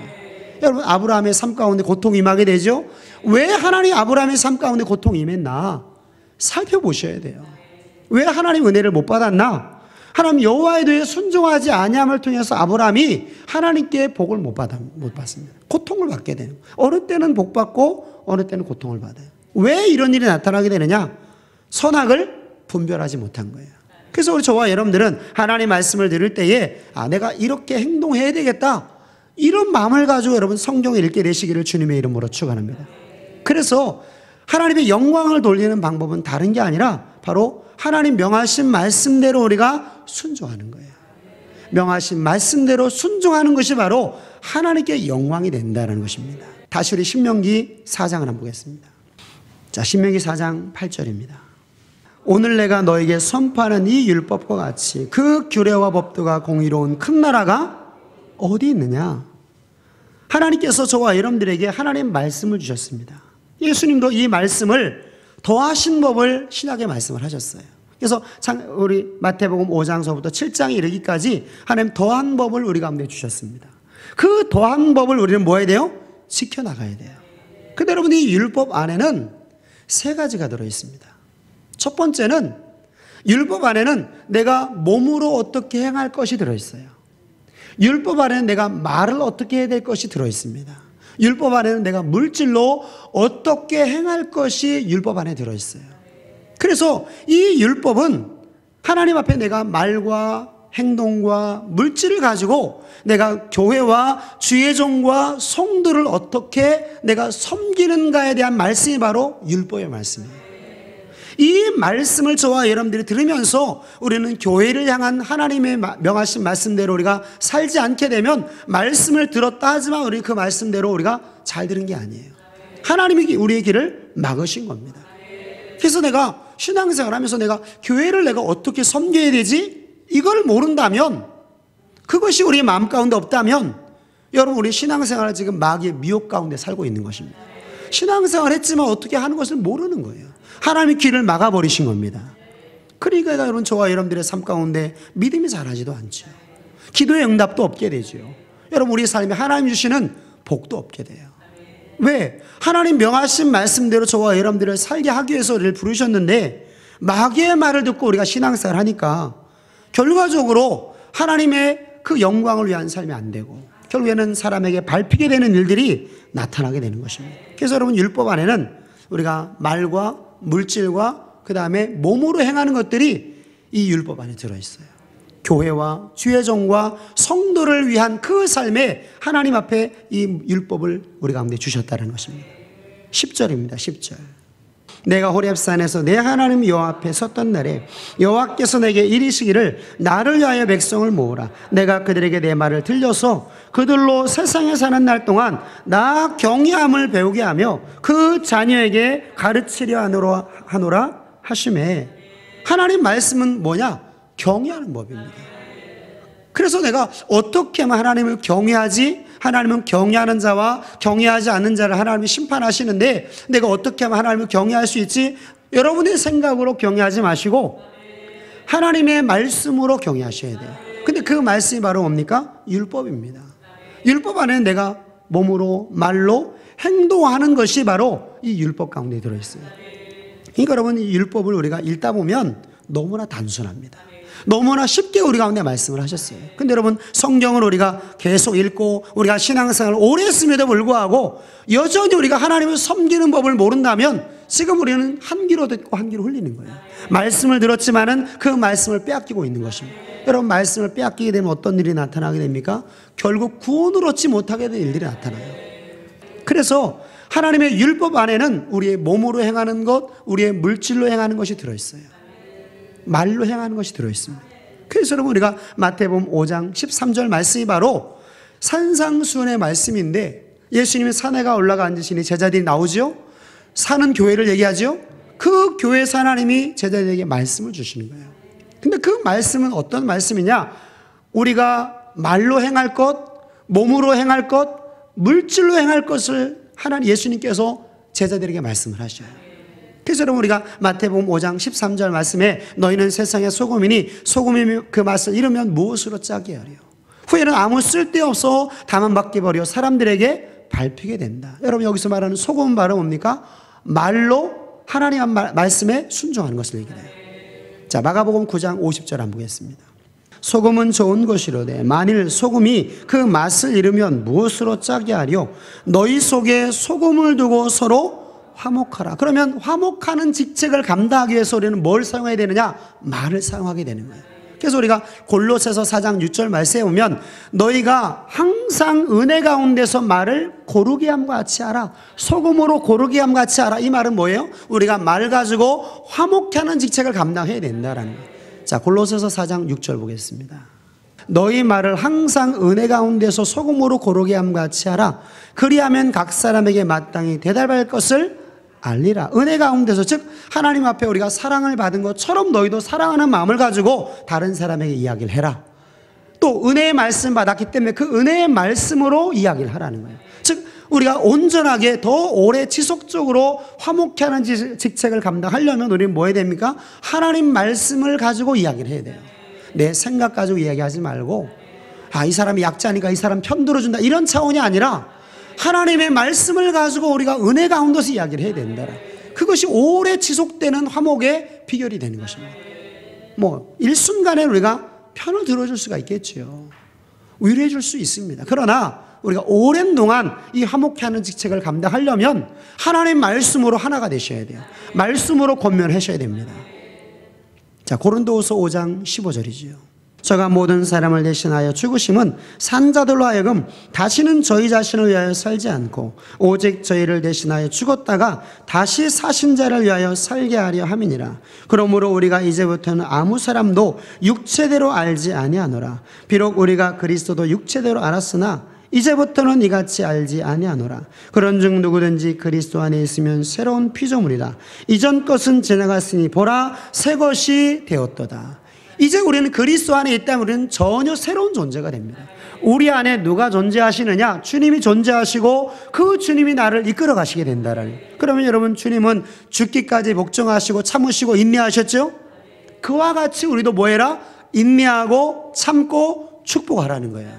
여러분 아브라함의 삶 가운데 고통이 임하게 되죠. 왜 하나님이 아브라함의 삶 가운데 고통이 임했나 살펴보셔야 돼요. 왜 하나님 은혜를 못 받았나? 하나님 여호와에 대해 순종하지 아니함을 통해서 아브라함이 하나님께 복을 못 받습니다. 고통을 받게 돼요. 어느 때는 복 받고 어느 때는 고통을 받아요. 왜 이런 일이 나타나게 되느냐? 선악을 분별하지 못한 거예요. 그래서 우리 저와 여러분들은 하나님 말씀을 들을 때에 내가 이렇게 행동해야 되겠다 이런 마음을 가지고 여러분 성경을 읽게 되시기를 주님의 이름으로 축원합니다. 그래서 하나님의 영광을 돌리는 방법은 다른 게 아니라 바로 하나님 명하신 말씀대로 우리가 순종하는 거예요. 명하신 말씀대로 순종하는 것이 바로 하나님께 영광이 된다는 것입니다. 다시 우리 신명기 4장을 한번 보겠습니다. 자, 신명기 4장 8절입니다. 오늘 내가 너에게 선포하는 이 율법과 같이 그 규례와 법도가 공의로운 큰 나라가 어디 있느냐? 하나님께서 저와 여러분들에게 하나님 말씀을 주셨습니다. 예수님도 이 말씀을 더하신 법을 신약에 말씀을 하셨어요. 그래서 우리 마태복음 5장서부터 7장에 이르기까지 하나님 더한 법을 우리 가운데 주셨습니다. 그 더한 법을 우리는 뭐 해야 돼요? 지켜나가야 돼요. 근데 여러분 이 율법 안에는 3가지가 들어있습니다. 첫 번째는 율법 안에는 내가 몸으로 어떻게 행할 것이 들어있어요. 율법 안에는 내가 말을 어떻게 해야 될 것이 들어있습니다. 율법 안에는 내가 물질로 어떻게 행할 것이 율법 안에 들어있어요. 그래서 이 율법은 하나님 앞에 내가 말과 행동과 물질을 가지고 내가 교회와 주의 종과 성도를 어떻게 내가 섬기는가에 대한 말씀이 바로 율법의 말씀이에요. 이 말씀을 저와 여러분들이 들으면서 우리는 교회를 향한 하나님의 명하신 말씀대로 우리가 살지 않게 되면 말씀을 들었다 하지만 우리 그 말씀대로 우리가 잘 들은 게 아니에요. 하나님이 우리의 길을 막으신 겁니다. 그래서 내가 신앙생활 하면서 내가 교회를 내가 어떻게 섬겨야 되지? 이걸 모른다면, 그것이 우리의 마음 가운데 없다면 여러분 우리 신앙생활을 지금 마귀의 미혹 가운데 살고 있는 것입니다. 신앙생활 했지만 어떻게 하는 것을 모르는 거예요. 하나님이 길을 막아버리신 겁니다. 그러니까 여러분 저와 여러분들의 삶 가운데 믿음이 자라지도 않죠. 기도의 응답도 없게 되죠. 여러분 우리 삶에 하나님 주시는 복도 없게 돼요. 왜? 하나님 명하신 말씀대로 저와 여러분들을 살게 하기 위해서 우리를 부르셨는데 마귀의 말을 듣고 우리가 신앙생활을 하니까 결과적으로 하나님의 그 영광을 위한 삶이 안 되고 결국에는 사람에게 밟히게 되는 일들이 나타나게 되는 것입니다. 그래서 여러분, 율법 안에는 우리가 말과 물질과 그 다음에 몸으로 행하는 것들이 이 율법 안에 들어있어요. 교회와 주의 종과 성도를 위한 그 삶에 하나님 앞에 이 율법을 우리 가운데 주셨다는 것입니다. 10절입니다. 10절. 내가 호렙산에서 내 하나님 여호와 앞에 섰던 날에 여호와께서 내게 이르시기를 나를 위하여 백성을 모으라. 내가 그들에게 내 말을 들려서 그들로 세상에 사는 날 동안 나 경외함을 배우게 하며 그 자녀에게 가르치려 하노라 하시매. 하나님 말씀은 뭐냐? 경외하는 법입니다. 그래서 내가 어떻게 하면 하나님을 경외하지? 하나님은 경외하는 자와 경외하지 않는 자를 하나님이 심판하시는데 내가 어떻게 하면 하나님을 경외할 수 있지? 여러분의 생각으로 경외하지 마시고 하나님의 말씀으로 경외하셔야 돼요. 근데 그 말씀이 바로 뭡니까? 율법입니다. 율법 안에 내가 몸으로 말로 행동하는 것이 바로 이 율법 가운데 들어있어요. 그러니까 여러분, 이 율법을 우리가 읽다 보면 너무나 단순합니다. 너무나 쉽게 우리 가운데 말씀을 하셨어요. 근데 여러분, 성경을 우리가 계속 읽고 우리가 신앙생활을 오래 했음에도 불구하고 여전히 우리가 하나님을 섬기는 법을 모른다면 지금 우리는 한 귀로 듣고 한 귀로 흘리는 거예요. 말씀을 들었지만은 그 말씀을 빼앗기고 있는 것입니다. 여러분, 말씀을 빼앗기게 되면 어떤 일이 나타나게 됩니까? 결국 구원을 얻지 못하게 되는 일들이 나타나요. 그래서 하나님의 율법 안에는 우리의 몸으로 행하는 것, 우리의 물질로 행하는 것이 들어있어요. 말로 행하는 것이 들어있습니다. 그래서 여러분, 우리가 마태복음 5장 13절 말씀이 바로 산상수훈의 말씀인데 예수님이 산에 올라가 앉으시니 제자들이 나오죠. 사는 교회를 얘기하죠. 그 교회에서 하나님이 제자들에게 말씀을 주시는 거예요. 근데 그 말씀은 어떤 말씀이냐? 우리가 말로 행할 것, 몸으로 행할 것, 물질로 행할 것을 하나님 예수님께서 제자들에게 말씀을 하셔요. 그래서 여러분, 우리가 마태복음 5장 13절 말씀에 너희는 세상의 소금이니 소금이 그 맛을 잃으면 무엇으로 짜게 하려? 후에는 아무 쓸데없어 다만 밖에 버려 사람들에게 밟히게 된다. 여러분, 여기서 말하는 소금은 바로 뭡니까? 말로 하나님 말씀에 순종하는 것을 얘기해요. 자, 마가복음 9장 50절 한번 보겠습니다. 소금은 좋은 것이로되 만일 소금이 그 맛을 잃으면 무엇으로 짜게 하려? 너희 속에 소금을 두고 서로 화목하라. 그러면 화목하는 직책을 감당하기 위해서 우리는 뭘 사용해야 되느냐? 말을 사용하게 되는 거예요. 그래서 우리가 골로새서 4장 6절 말씀에 보면 너희가 항상 은혜 가운데서 말을 고르게 함과 같이 하라. 소금으로 고르게 함과 같이 하라. 이 말은 뭐예요? 우리가 말 가지고 화목케 하는 직책을 감당해야 된다라는 거예요. 자, 골로새서 4장 6절 보겠습니다. 너희 말을 항상 은혜 가운데서 소금으로 고르게 함과 같이 하라. 그리하면 각 사람에게 마땅히 대답할 것을 알리라. 은혜 가운데서, 즉 하나님 앞에 우리가 사랑을 받은 것처럼 너희도 사랑하는 마음을 가지고 다른 사람에게 이야기를 해라. 또 은혜의 말씀 받았기 때문에 그 은혜의 말씀으로 이야기를 하라는 거예요. 즉 우리가 온전하게 더 오래 지속적으로 화목케 하는 직책을 감당하려면 우리는 뭐 해야 됩니까? 하나님 말씀을 가지고 이야기를 해야 돼요. 내 생각 가지고 이야기하지 말고 이 사람이 약자니까 이 사람 편 들어준다, 이런 차원이 아니라 하나님의 말씀을 가지고 우리가 은혜 가운데서 이야기를 해야 된다. 그것이 오래 지속되는 화목의 비결이 되는 것입니다. 뭐 일순간에 우리가 편을 들어줄 수가 있겠죠. 위로해 줄 수 있습니다. 그러나 우리가 오랜 동안 이 화목케 하는 직책을 감당하려면 하나님 말씀으로 하나가 되셔야 돼요. 말씀으로 권면하셔야 됩니다. 자, 고린도후서 5장 15절이지요. 저가 모든 사람을 대신하여 죽으심은 산자들로 하여금 다시는 저희 자신을 위하여 살지 않고 오직 저희를 대신하여 죽었다가 다시 사신 자를 위하여 살게 하려 함이니라. 그러므로 우리가 이제부터는 아무 사람도 육체대로 알지 아니하노라. 비록 우리가 그리스도도 육체대로 알았으나 이제부터는 이같이 알지 아니하노라. 그런즉 누구든지 그리스도 안에 있으면 새로운 피조물이라. 이전 것은 지나갔으니 보라 새 것이 되었도다. 이제 우리는 그리스도 안에 있다면 우리는 전혀 새로운 존재가 됩니다. 우리 안에 누가 존재하시느냐? 주님이 존재하시고 그 주님이 나를 이끌어 가시게 된다라는. 그러면 여러분, 주님은 죽기까지 복종하시고 참으시고 인내하셨죠? 그와 같이 우리도 뭐 해라? 인내하고 참고 축복하라는 거예요.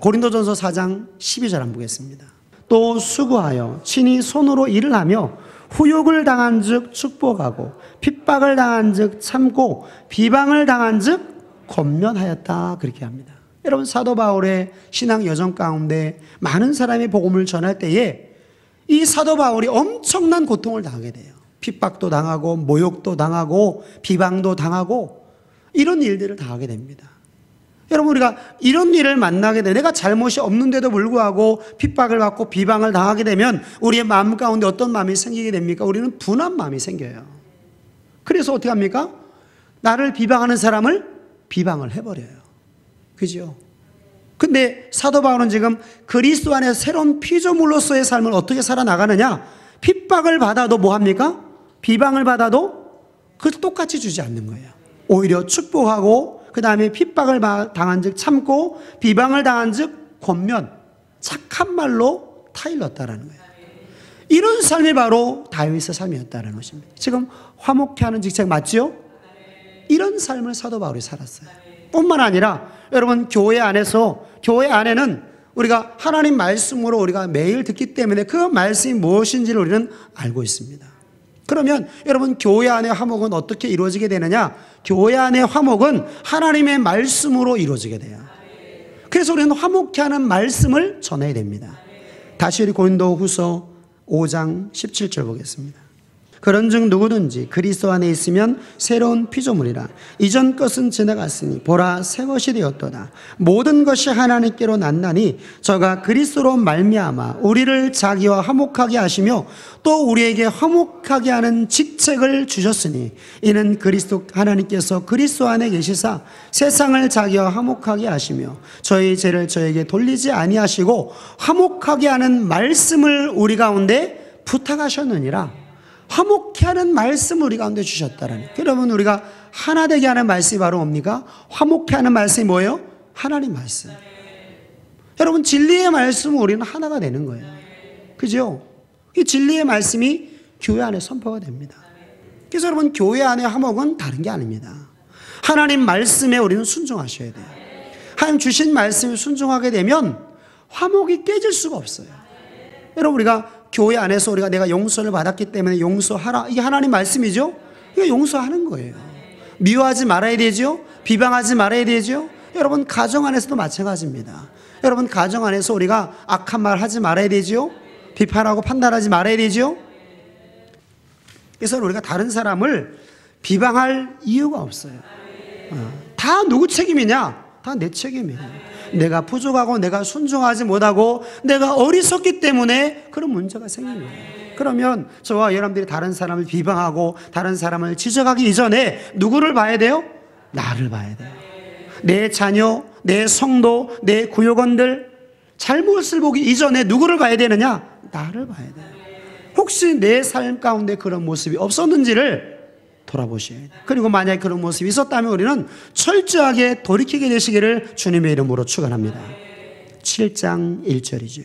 고린도전서 4장 12절 한번 보겠습니다. 또 수고하여 친히 손으로 일을 하며 후욕을 당한 즉 축복하고 핍박을 당한 즉 참고 비방을 당한 즉 권면하였다. 그렇게 합니다. 여러분, 사도 바울의 신앙 여정 가운데 많은 사람이 복음을 전할 때에 이 사도 바울이 엄청난 고통을 당하게 돼요. 핍박도 당하고 모욕도 당하고 비방도 당하고 이런 일들을 당하게 됩니다. 여러분, 우리가 이런 일을 만나게 돼 내가 잘못이 없는데도 불구하고 핍박을 받고 비방을 당하게 되면 우리의 마음 가운데 어떤 마음이 생기게 됩니까? 우리는 분한 마음이 생겨요. 그래서 어떻게 합니까? 나를 비방하는 사람을 비방을 해버려요. 그죠? 근데 사도 바울은 지금 그리스도 안에서 새로운 피조물로서의 삶을 어떻게 살아나가느냐? 핍박을 받아도 뭐 합니까? 비방을 받아도 그것도 똑같이 주지 않는 거예요. 오히려 축복하고 그 다음에 핍박을 당한 즉 참고 비방을 당한 즉 권면, 착한 말로 타일렀다라는 거예요. 이런 삶이 바로 다윗의 삶이었다는 것입니다. 지금 화목케 하는 직책 맞죠? 이런 삶을 사도 바울이 살았어요. 뿐만 아니라 여러분, 교회 안에는 우리가 하나님 말씀으로 우리가 매일 듣기 때문에 그 말씀이 무엇인지를 우리는 알고 있습니다. 그러면 여러분, 교회 안의 화목은 어떻게 이루어지게 되느냐? 교회 안의 화목은 하나님의 말씀으로 이루어지게 돼요. 그래서 우리는 화목케 하는 말씀을 전해야 됩니다. 다시 우리 고린도후서 5장 17절 보겠습니다. 그런즉 누구든지 그리스도 안에 있으면 새로운 피조물이라. 이전 것은 지나갔으니 보라 새 것이 되었도다. 모든 것이 하나님께로 났나니 저가 그리스도로 말미암아 우리를 자기와 화목하게 하시며 또 우리에게 화목하게 하는 직책을 주셨으니 이는 그리스도 하나님께서 그리스도 안에 계시사 세상을 자기와 화목하게 하시며 저희 죄를 저에게 돌리지 아니하시고 화목하게 하는 말씀을 우리 가운데 부탁하셨느니라. 화목케 하는 말씀을 우리 가운데 주셨다라는. 여러분, 우리가 하나 되게 하는 말씀이 바로 뭡니까? 화목케 하는 말씀이 뭐예요? 하나님 말씀. 여러분, 진리의 말씀은 우리는 하나가 되는 거예요. 그죠? 이 진리의 말씀이 교회 안에 선포가 됩니다. 그래서 여러분, 교회 안의 화목은 다른 게 아닙니다. 하나님 말씀에 우리는 순종하셔야 돼요. 하나님 주신 말씀에 순종하게 되면 화목이 깨질 수가 없어요. 여러분, 우리가 교회 안에서 우리가 내가 용서를 받았기 때문에 용서하라. 이게 하나님 말씀이죠? 이거 용서하는 거예요. 미워하지 말아야 되죠? 비방하지 말아야 되죠? 여러분, 가정 안에서도 마찬가지입니다. 여러분, 가정 안에서 우리가 악한 말 하지 말아야 되죠? 비판하고 판단하지 말아야 되죠? 그래서 우리가 다른 사람을 비방할 이유가 없어요. 다 누구 책임이냐? 다 내 책임이에요. 내가 부족하고 내가 순종하지 못하고 내가 어리석기 때문에 그런 문제가 생긴 거예요. 그러면 저와 여러분들이 다른 사람을 비방하고 다른 사람을 지적하기 이전에 누구를 봐야 돼요? 나를 봐야 돼요. 내 자녀, 내 성도, 내 구역원들 잘못을 보기 이전에 누구를 봐야 되느냐? 나를 봐야 돼요. 혹시 내 삶 가운데 그런 모습이 없었는지를 돌아보셔야 돼요. 그리고 만약에 그런 모습이 있었다면 우리는 철저하게 돌이키게 되시기를 주님의 이름으로 축원합니다. 7장 1절이죠.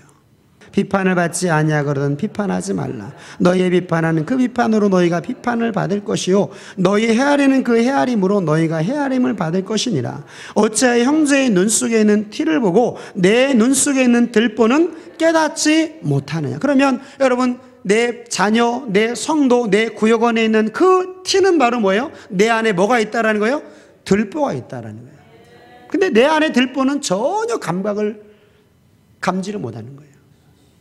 비판을 받지 아니하거든 비판하지 말라. 너희의 비판하는 그 비판으로 너희가 비판을 받을 것이요 너희 헤아리는 그 헤아림으로 너희가 헤아림을 받을 것이니라. 어찌하여 형제의 눈 속에 있는 티를 보고 내 눈 속에 있는 들보는 깨닫지 못하느냐. 그러면 여러분, 내 자녀, 내 성도, 내 구역원에 있는 그 티는 바로 뭐예요? 내 안에 뭐가 있다라는 거예요? 들보가 있다라는 거예요. 근데 내 안에 들보는 전혀 감지를 못하는 거예요.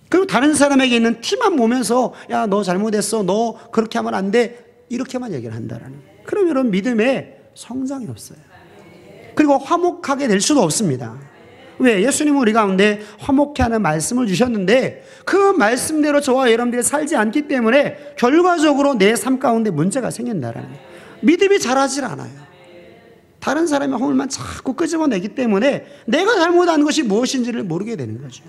그리고 다른 사람에게 있는 티만 보면서 야, 너 잘못했어, 너 그렇게 하면 안 돼, 이렇게만 얘기를 한다라는 거예요. 그럼 여러분, 믿음에 성장이 없어요. 그리고 화목하게 될 수도 없습니다. 왜? 예수님은 우리 가운데 화목케 하는 말씀을 주셨는데 그 말씀대로 저와 여러분들이 살지 않기 때문에 결과적으로 내 삶 가운데 문제가 생긴다라는 거예요. 믿음이 자라질 않아요. 다른 사람의 허물만 자꾸 끄집어내기 때문에 내가 잘못한 것이 무엇인지를 모르게 되는 거죠.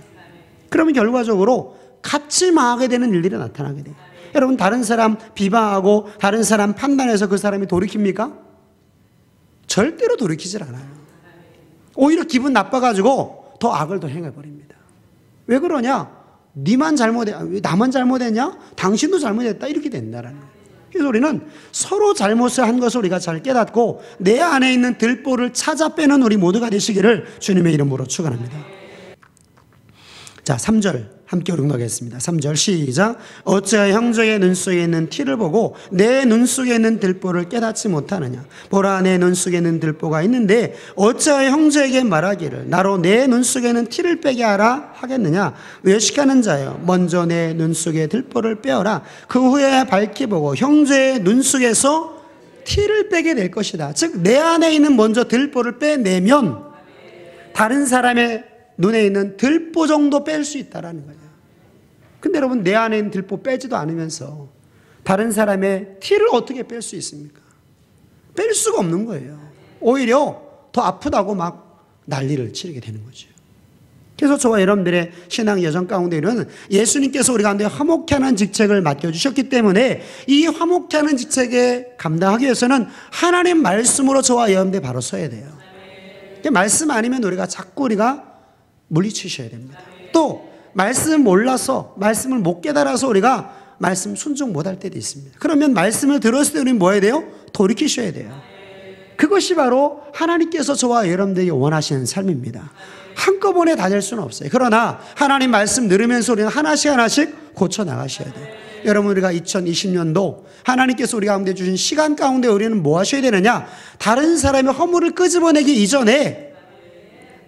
그러면 결과적으로 같이 망하게 되는 일들이 나타나게 돼요. 여러분, 다른 사람 비방하고 다른 사람 판단해서 그 사람이 돌이킵니까? 절대로 돌이키질 않아요. 오히려 기분 나빠가지고 더 악을 더 행해버립니다. 왜 그러냐? 니만 잘못해, 왜 나만 잘못했냐? 당신도 잘못했다, 이렇게 된다라는 거예요. 그래서 우리는 서로 잘못을 한 것을 우리가 잘 깨닫고 내 안에 있는 들보를 찾아 빼는 우리 모두가 되시기를 주님의 이름으로 축원합니다. 자, 3절 함께 묵상하겠습니다. 3절 시작. 어찌하여 형제의 눈 속에 있는 티를 보고 내 눈 속에 있는 들보를 깨닫지 못하느냐. 보라, 내 눈 속에 있는 들보가 있는데 어찌하여 형제에게 말하기를 나로 내 눈 속에 있는 티를 빼게 하라 하겠느냐. 외식하는 자여, 먼저 내 눈 속에 들보를 빼어라. 그 후에 밝히 보고 형제의 눈 속에서 티를 빼게 될 것이다. 즉 내 안에 있는 먼저 들보를 빼내면 다른 사람의 눈에 있는 들보 정도 뺄 수 있다라는 거예요. 근데 여러분, 내 안에 있는 들보 빼지도 않으면서 다른 사람의 티를 어떻게 뺄 수 있습니까? 뺄 수가 없는 거예요. 오히려 더 아프다고 막 난리를 치르게 되는 거죠. 그래서 저와 여러분들의 신앙 여정 가운데는 예수님께서 우리 가운데 화목케 하는 직책을 맡겨주셨기 때문에 이 화목케 하는 직책에 감당하기 위해서는 하나님 말씀으로 저와 여러분들 바로 서야 돼요. 말씀 아니면 자꾸 우리가 물리치셔야 됩니다. 또 말씀을 몰라서, 말씀을 못 깨달아서 우리가 말씀 순종 못할 때도 있습니다. 그러면 말씀을 들었을 때 우리는 뭐 해야 돼요? 돌이키셔야 돼요. 그것이 바로 하나님께서 저와 여러분들이 원하시는 삶입니다. 한꺼번에 다 될 수는 없어요. 그러나 하나님 말씀 들으면서 우리는 하나씩 하나씩 고쳐나가셔야 돼요. 여러분, 우리가 2020년도 하나님께서 우리 가운데 주신 시간 가운데 우리는 뭐 하셔야 되느냐? 다른 사람의 허물을 끄집어내기 이전에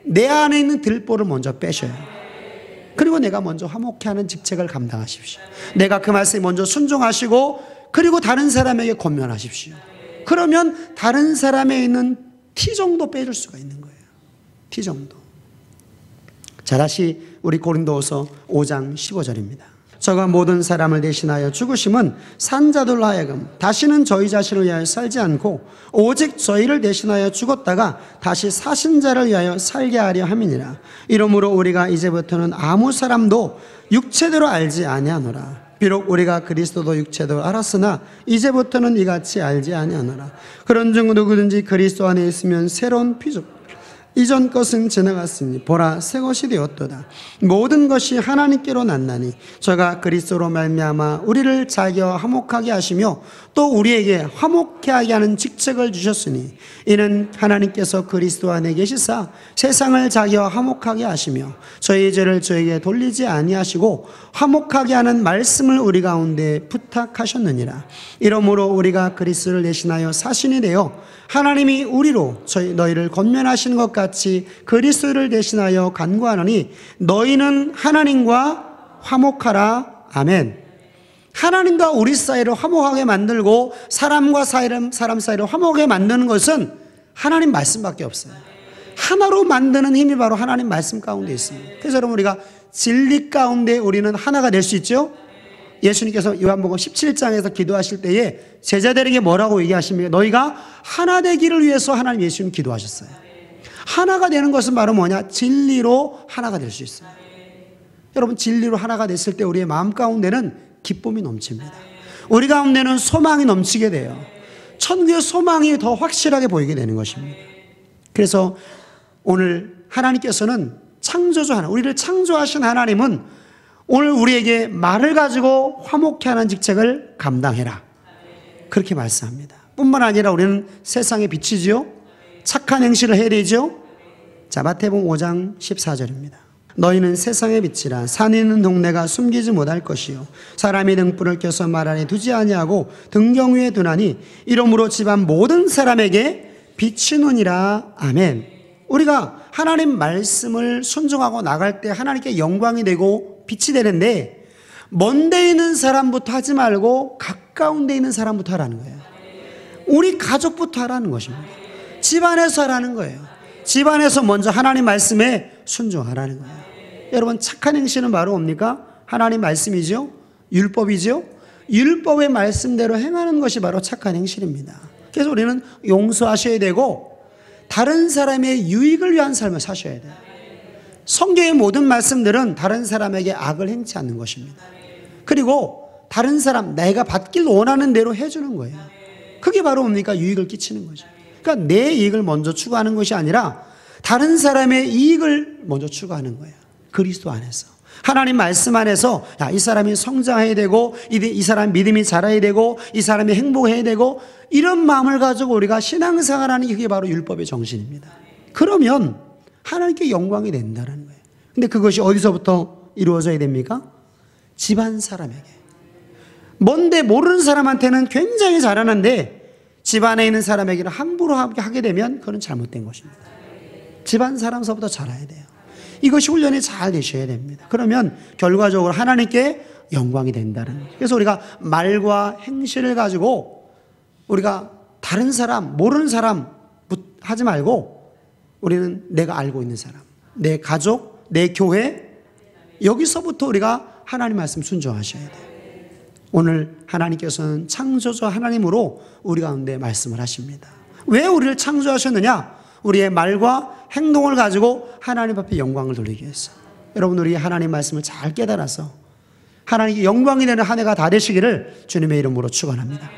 내 안에 있는 들보를 먼저 빼셔요. 그리고 내가 먼저 화목케 하는 직책을 감당하십시오. 내가 그 말씀에 먼저 순종하시고 그리고 다른 사람에게 권면하십시오. 그러면 다른 사람에 있는 티 정도 빼줄 수가 있는 거예요. 티 정도. 자, 다시 우리 고린도후서 5장 15절입니다. 저가 모든 사람을 대신하여 죽으심은 산자들로 하여금 다시는 저희 자신을 위하여 살지 않고 오직 저희를 대신하여 죽었다가 다시 사신 자를 위하여 살게 하려 함이니라. 이러므로 우리가 이제부터는 아무 사람도 육체대로 알지 아니하노라. 비록 우리가 그리스도도 육체대로 알았으나 이제부터는 이같이 알지 아니하노라. 그런즉 누구든지 그리스도 안에 있으면 새로운 피조, 이전 것은 지나갔으니 보라 새 것이 되었도다. 모든 것이 하나님께로 났나니 저가 그리스도로 말미암아 우리를 자기와 화목하게 하시며 또 우리에게 화목케 하게 하는 직책을 주셨으니 이는 하나님께서 그리스도 안에 계시사 세상을 자기와 화목하게 하시며 저희 죄를 저에게 돌리지 아니하시고 화목하게 하는 말씀을 우리 가운데 부탁하셨느니라. 이러므로 우리가 그리스도를 대신하여 사신이 되어 하나님이 우리로 너희를 권면하시는 것 같이 그리스도를 대신하여 간구하노니 너희는 하나님과 화목하라. 아멘. 하나님과 우리 사이를 화목하게 만들고 사람과 사람 사이를 화목하게 만드는 것은 하나님 말씀밖에 없어요. 하나로 만드는 힘이 바로 하나님 말씀 가운데 있습니다. 그래서 여러분, 우리가 진리 가운데 우리는 하나가 될 수 있죠. 예수님께서 요한복음 17장에서 기도하실 때에 제자들에게 뭐라고 얘기하십니까? 너희가 하나 되기를 위해서 하나님 예수님 기도하셨어요. 하나가 되는 것은 바로 뭐냐? 진리로 하나가 될 수 있어요. 여러분, 진리로 하나가 됐을 때 우리의 마음 가운데는 기쁨이 넘칩니다. 우리 가운데는 소망이 넘치게 돼요. 천국의 소망이 더 확실하게 보이게 되는 것입니다. 그래서 오늘 하나님께서는 창조주 하나, 우리를 창조하신 하나님은 오늘 우리에게 말을 가지고 화목케 하는 직책을 감당해라, 그렇게 말씀합니다. 뿐만 아니라 우리는 세상의 빛이지요. 착한 행실을 해야 되죠. 자, 마태복음 5장 14절입니다. 너희는 세상의 빛이라. 산 있는 동네가 숨기지 못할 것이요 사람이 등불을 켜서 말 안에 두지 아니하고 등경 위에 두나니 이러므로 집안 모든 사람에게 비치느니라. 아멘. 우리가 하나님 말씀을 순종하고 나갈 때 하나님께 영광이 되고 빛이 되는데, 먼 데 있는 사람부터 하지 말고 가까운 데 있는 사람부터 하라는 거예요. 우리 가족부터 하라는 것입니다. 집안에서 하라는 거예요. 집안에서 먼저 하나님 말씀에 순종하라는 거예요. 여러분, 착한 행실은 바로 뭡니까? 하나님 말씀이죠. 율법이죠. 율법의 말씀대로 행하는 것이 바로 착한 행실입니다. 그래서 우리는 용서하셔야 되고 다른 사람의 유익을 위한 삶을 사셔야 돼요. 성경의 모든 말씀들은 다른 사람에게 악을 행치 않는 것입니다. 그리고 다른 사람, 내가 받길 원하는 대로 해주는 거예요. 그게 바로 뭡니까? 유익을 끼치는 거죠. 그러니까 내 이익을 먼저 추구하는 것이 아니라 다른 사람의 이익을 먼저 추구하는 거예요. 그리스도 안에서, 하나님 말씀 안에서, 야, 이 사람이 성장해야 되고 이 사람 믿음이 자라야 되고 이 사람이 행복해야 되고, 이런 마음을 가지고 우리가 신앙생활하는 게 바로 율법의 정신입니다. 그러면 하나님께 영광이 된다는 거예요. 근데 그것이 어디서부터 이루어져야 됩니까? 집안 사람에게. 뭔데 모르는 사람한테는 굉장히 잘하는데 집안에 있는 사람에게는 함부로 하게 되면 그건 잘못된 것입니다. 집안 사람서부터 잘해야 돼요. 이것이 훈련이 잘 되셔야 됩니다. 그러면 결과적으로 하나님께 영광이 된다는 거죠. 그래서 우리가 말과 행실을 가지고 우리가 다른 사람, 모르는 사람 하지 말고 우리는 내가 알고 있는 사람, 내 가족, 내 교회, 여기서부터 우리가 하나님 말씀 순종하셔야 돼요. 오늘 하나님께서는 창조주 하나님으로 우리 가운데 말씀을 하십니다. 왜 우리를 창조하셨느냐? 우리의 말과 행동을 가지고 하나님 앞에 영광을 돌리기 위해서. 여러분, 우리 하나님 말씀을 잘 깨달아서 하나님께 영광이 되는 한 해가 다 되시기를 주님의 이름으로 축원합니다.